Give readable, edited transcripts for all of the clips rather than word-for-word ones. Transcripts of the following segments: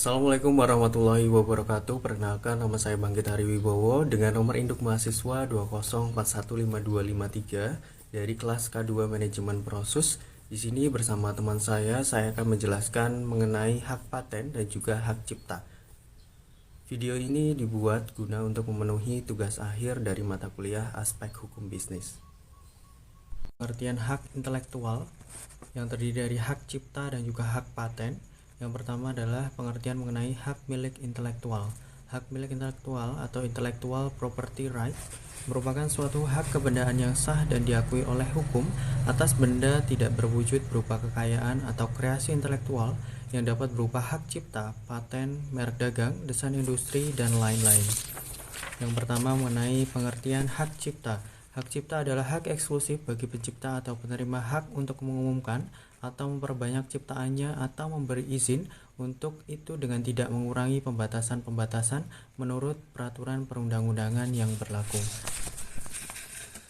Assalamualaikum warahmatullahi wabarakatuh. Perkenalkan, nama saya Bangkit Hari Wibowo dengan nomor induk mahasiswa 204152553 dari kelas K2 Manajemen Prosus. Di sini bersama teman saya akan menjelaskan mengenai hak paten dan juga hak cipta. Video ini dibuat guna untuk memenuhi tugas akhir dari mata kuliah Aspek Hukum Bisnis. Pengertian hak intelektual yang terdiri dari hak cipta dan juga hak paten. Yang pertama adalah pengertian mengenai hak milik intelektual. Hak milik intelektual atau intellectual property right merupakan suatu hak kebendaan yang sah dan diakui oleh hukum atas benda tidak berwujud berupa kekayaan atau kreasi intelektual yang dapat berupa hak cipta, paten, merek dagang, desain industri, dan lain-lain. Yang pertama mengenai pengertian hak cipta. Hak cipta adalah hak eksklusif bagi pencipta atau penerima hak untuk mengumumkan atau memperbanyak ciptaannya atau memberi izin untuk itu dengan tidak mengurangi pembatasan-pembatasan menurut peraturan perundang-undangan yang berlaku.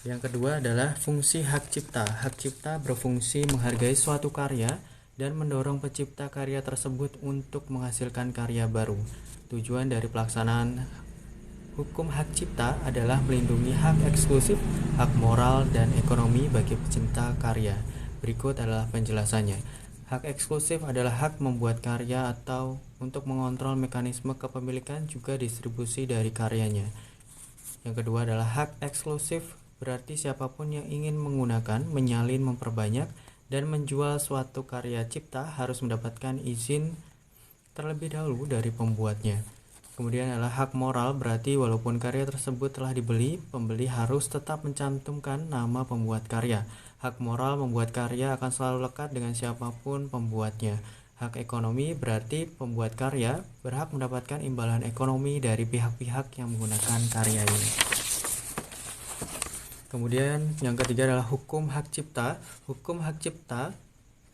Yang kedua adalah fungsi hak cipta. Hak cipta berfungsi menghargai suatu karya dan mendorong pencipta karya tersebut untuk menghasilkan karya baru. Tujuan dari pelaksanaan hukum hak cipta adalah melindungi hak eksklusif, hak moral, dan ekonomi bagi pencipta karya. Berikut adalah penjelasannya. Hak eksklusif adalah hak membuat karya atau untuk mengontrol mekanisme kepemilikan juga distribusi dari karyanya. Yang kedua adalah hak eksklusif, berarti siapapun yang ingin menggunakan, menyalin, memperbanyak, dan menjual suatu karya cipta harus mendapatkan izin terlebih dahulu dari pembuatnya. Kemudian adalah hak moral, berarti walaupun karya tersebut telah dibeli, pembeli harus tetap mencantumkan nama pembuat karya. Hak moral membuat karya akan selalu lekat dengan siapapun pembuatnya. Hak ekonomi berarti pembuat karya berhak mendapatkan imbalan ekonomi dari pihak-pihak yang menggunakan karya ini. Kemudian yang ketiga adalah hukum hak cipta. Hukum hak cipta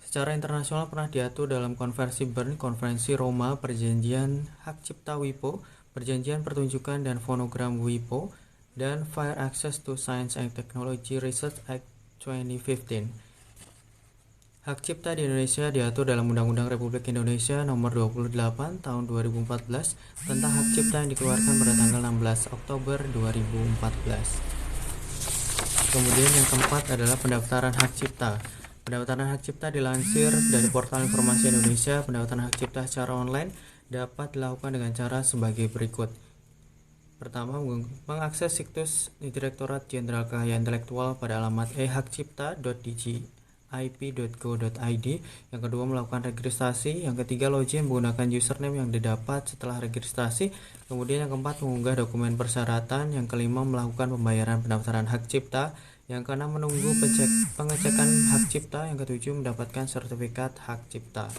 secara internasional pernah diatur dalam Konvensi Bern, Konferensi Roma, Perjanjian Hak Cipta WIPO, Perjanjian Pertunjukan dan Fonogram WIPO, dan Fair Access to Science and Technology Research Act 2015. Hak cipta di Indonesia diatur dalam Undang-Undang Republik Indonesia Nomor 28 Tahun 2014 tentang hak cipta yang dikeluarkan pada tanggal 16 Oktober 2014. Kemudian yang keempat adalah pendaftaran hak cipta. Pendaftaran hak cipta dilansir dari Portal Informasi Indonesia. Pendaftaran hak cipta secara online dapat dilakukan dengan cara sebagai berikut. Pertama, mengakses situs Direktorat Jenderal Kekayaan Intelektual pada alamat ehakcipta.dgip.go.id. Yang kedua, melakukan registrasi. Yang ketiga, login menggunakan username yang didapat setelah registrasi. Kemudian yang keempat, mengunggah dokumen persyaratan. Yang kelima, melakukan pembayaran pendaftaran hak cipta. Yang keenam, menunggu pengecekan hak cipta. Yang ketujuh, mendapatkan sertifikat hak cipta.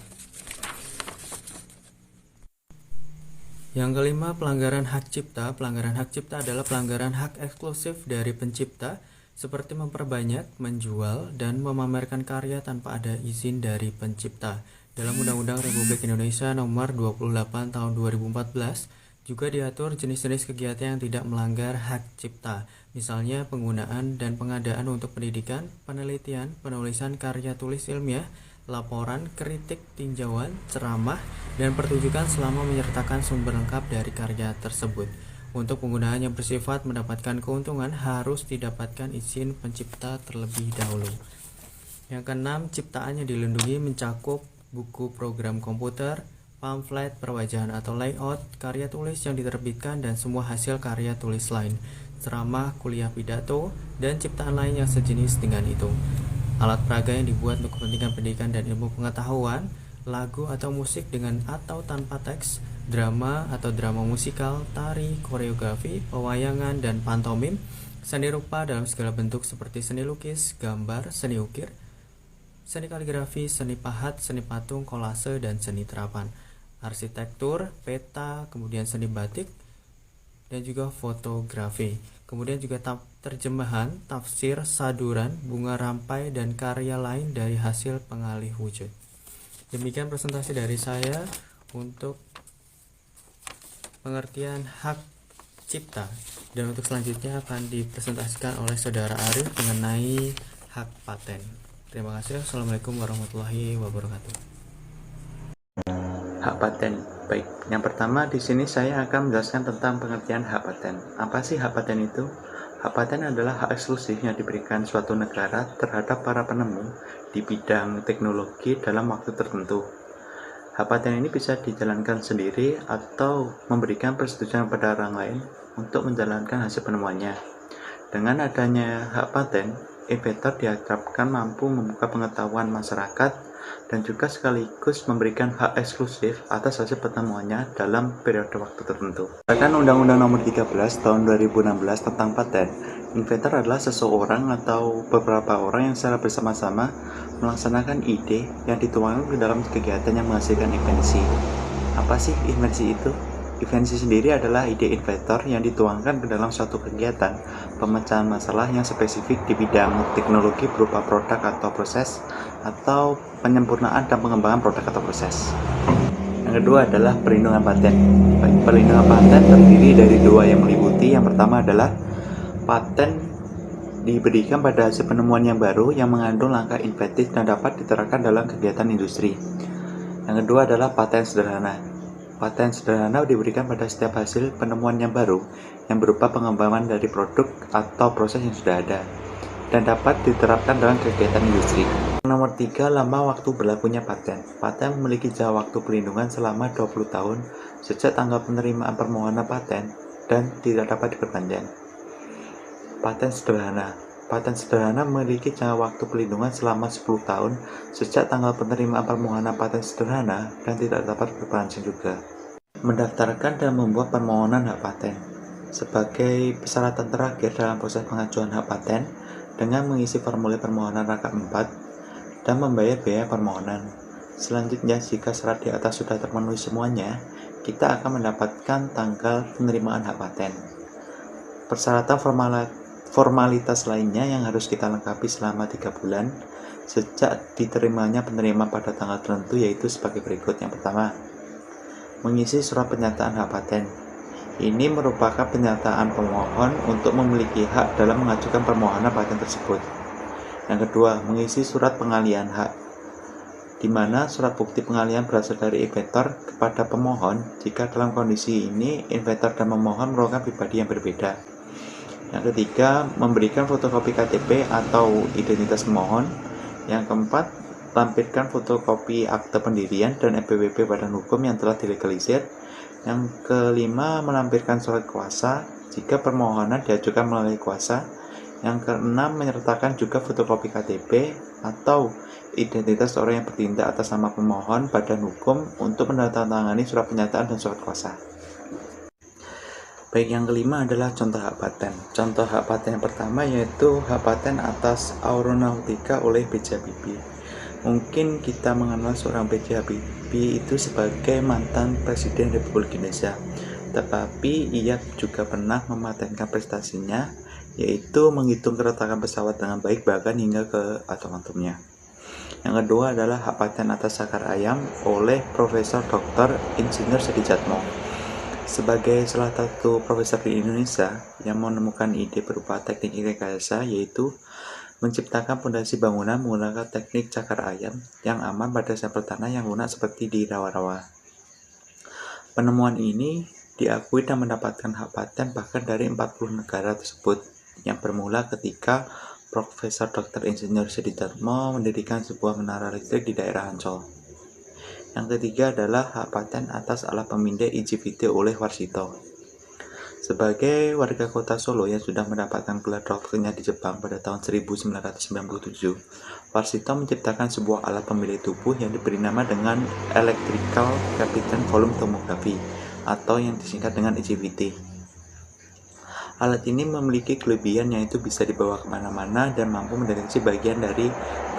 Yang kelima, pelanggaran hak cipta. Pelanggaran hak cipta adalah pelanggaran hak eksklusif dari pencipta, seperti memperbanyak, menjual, dan memamerkan karya tanpa ada izin dari pencipta. Dalam Undang-Undang Republik Indonesia Nomor 28 Tahun 2014, juga diatur jenis-jenis kegiatan yang tidak melanggar hak cipta, misalnya penggunaan dan pengadaan untuk pendidikan, penelitian, penulisan karya tulis ilmiah, laporan, kritik, tinjauan, ceramah, dan pertunjukan selama menyertakan sumber lengkap dari karya tersebut. Untuk penggunaan yang bersifat mendapatkan keuntungan harus didapatkan izin pencipta terlebih dahulu. Yang keenam, ciptaan yang dilindungi mencakup buku program komputer, pamflet, perwajahan atau layout, karya tulis yang diterbitkan, dan semua hasil karya tulis lain, ceramah, kuliah, pidato, dan ciptaan lain yang sejenis dengan itu. Alat peraga yang dibuat untuk kepentingan pendidikan dan ilmu pengetahuan, lagu atau musik dengan atau tanpa teks, drama atau drama musikal, tari, koreografi, pewayangan, dan pantomim, seni rupa dalam segala bentuk seperti seni lukis, gambar, seni ukir, seni kaligrafi, seni pahat, seni patung, kolase, dan seni terapan, arsitektur, peta, kemudian seni batik, dan juga fotografi. Kemudian juga terjemahan, tafsir, saduran, bunga rampai, dan karya lain dari hasil pengalih wujud. Demikian presentasi dari saya untuk pengertian hak cipta, dan untuk selanjutnya akan dipresentasikan oleh Saudara Arif mengenai hak paten. Terima kasih. Assalamualaikum warahmatullahi wabarakatuh. Hak paten. Baik, yang pertama di sini saya akan menjelaskan tentang pengertian hak paten. Apa sih hak paten itu? Hak paten adalah hak eksklusif yang diberikan suatu negara terhadap para penemu di bidang teknologi dalam waktu tertentu. Hak paten ini bisa dijalankan sendiri atau memberikan persetujuan pada orang lain untuk menjalankan hasil penemuannya. Dengan adanya hak paten, inventor diharapkan mampu membuka pengetahuan masyarakat dan juga sekaligus memberikan hak eksklusif atas hasil penemuannya dalam periode waktu tertentu. Berdasarkan Undang-Undang Nomor 13 Tahun 2016 tentang paten, inventor adalah seseorang atau beberapa orang yang secara bersama-sama melaksanakan ide yang dituangkan ke dalam kegiatan yang menghasilkan invensi. Apa sih invensi itu? Invensi sendiri adalah ide inventor yang dituangkan ke dalam suatu kegiatan pemecahan masalah yang spesifik di bidang teknologi berupa produk atau proses, atau penyempurnaan dan pengembangan produk atau proses. Yang kedua adalah perlindungan paten. Perlindungan paten terdiri dari dua yang meliputi. Yang pertama adalah paten diberikan pada hasil penemuan yang baru yang mengandung langkah inventif dan dapat diterapkan dalam kegiatan industri. Yang kedua adalah paten sederhana. Paten sederhana diberikan pada setiap hasil penemuan yang baru yang berupa pengembangan dari produk atau proses yang sudah ada dan dapat diterapkan dalam kegiatan industri. Nomor 3, lama waktu berlakunya paten. Paten memiliki jangka waktu pelindungan selama 20 tahun sejak tanggal penerimaan permohonan paten dan tidak dapat diperpanjang. Paten sederhana. Paten sederhana memiliki jangka waktu pelindungan selama 10 tahun sejak tanggal penerimaan permohonan paten sederhana dan tidak dapat diperpanjang juga. Mendaftarkan dan membuat permohonan hak paten. Sebagai persyaratan terakhir dalam proses pengajuan hak paten, dengan mengisi formulir permohonan rangkap 4 dan membayar biaya permohonan. Selanjutnya, jika syarat di atas sudah terpenuhi semuanya, kita akan mendapatkan tanggal penerimaan hak paten. Persyaratan formalitas lainnya yang harus kita lengkapi selama 3 bulan sejak diterimanya penerima pada tanggal tertentu yaitu sebagai berikut. Yang pertama, mengisi surat pernyataan hak paten. Ini merupakan pernyataan pemohon untuk memiliki hak dalam mengajukan permohonan paten tersebut. Yang kedua, mengisi surat pengalihan hak, di mana surat bukti pengalihan berasal dari inventor kepada pemohon jika dalam kondisi ini inventor dan pemohon merupakan pribadi yang berbeda. Yang ketiga, memberikan fotokopi KTP atau identitas pemohon. Yang keempat, lampirkan fotokopi akte pendirian dan NPWP badan hukum yang telah dilegalisir. Yang kelima, melampirkan surat kuasa jika permohonan diajukan melalui kuasa. Yang keenam, menyertakan juga fotokopi KTP atau identitas orang yang bertindak atas nama pemohon badan hukum untuk menandatangani surat pernyataan dan surat kuasa. Baik, yang kelima adalah contoh hak paten. Contoh hak paten yang pertama yaitu hak paten atas aeronautika oleh B.J. Habibie. Mungkin kita mengenal seorang B.J. Habibie itu sebagai mantan Presiden Republik Indonesia, tetapi ia juga pernah mematenkan prestasinya, yaitu menghitung keretakan pesawat dengan baik bahkan hingga ke atom-atomnya. Yang kedua adalah hak paten atas sakar ayam oleh Profesor Dr. Insinyur Sedijatmo. Sebagai salah satu profesor di Indonesia yang menemukan ide berupa teknik rekayasa, yaitu menciptakan fondasi bangunan menggunakan teknik cakar ayam yang aman pada sampel tanah yang lunak seperti di rawa-rawa. Penemuan ini diakui dan mendapatkan hak paten bahkan dari 40 negara tersebut, yang bermula ketika Profesor Dr. Insinyur Sedijatmo mendirikan sebuah menara listrik di daerah Ancol. Yang ketiga adalah hak paten atas alat pemindai IGBT oleh Warsito. Sebagai warga kota Solo yang sudah mendapatkan gelar doktornya di Jepang pada tahun 1997, Warsito menciptakan sebuah alat pemindai tubuh yang diberi nama dengan Electrical Capillary Volume Tomography atau yang disingkat dengan IGBT. Alat ini memiliki kelebihan yaitu bisa dibawa kemana-mana dan mampu mendeteksi bagian dari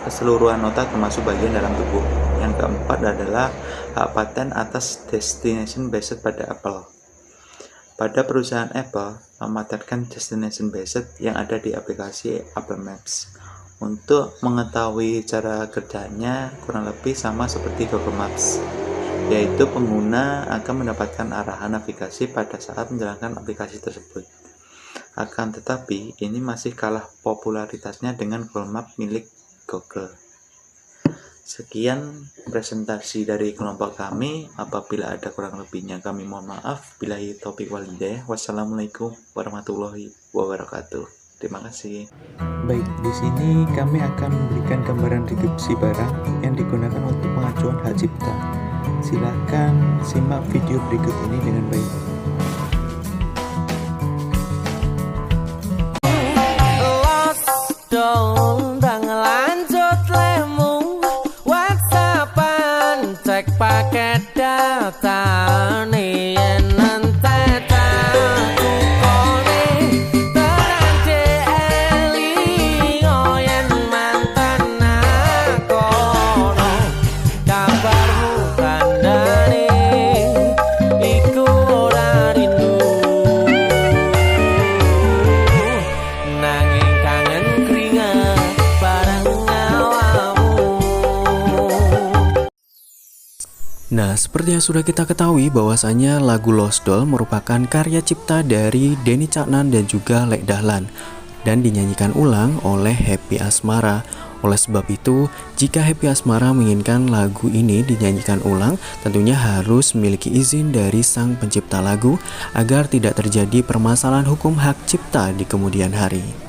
keseluruhan otak termasuk bagian dalam tubuh. Yang keempat adalah hak paten atas destination based pada Apple. Pada perusahaan Apple mematenkan destination based yang ada di aplikasi Apple Maps. Untuk mengetahui cara kerjanya kurang lebih sama seperti Google Maps, yaitu pengguna akan mendapatkan arahan navigasi pada saat menjalankan aplikasi tersebut. Akan tetapi, ini masih kalah popularitasnya dengan Google Maps milik Google. Sekian presentasi dari kelompok kami. Apabila ada kurang lebihnya kami mohon maaf. Billahi taufiq wal hidayah. Wassalamualaikum warahmatullahi wabarakatuh. Terima kasih. Baik, di sini kami akan memberikan gambaran deskripsi barang yang digunakan untuk pengajuan hak cipta. Silahkan simak video berikut ini dengan baik. Paket data nih nanti Nah, seperti yang sudah kita ketahui bahwasanya lagu Lost Doll merupakan karya cipta dari Denny Caknan dan juga Lek Dahlan dan dinyanyikan ulang oleh Happy Asmara. Oleh sebab itu, jika Happy Asmara menginginkan lagu ini dinyanyikan ulang, tentunya harus memiliki izin dari sang pencipta lagu agar tidak terjadi permasalahan hukum hak cipta di kemudian hari.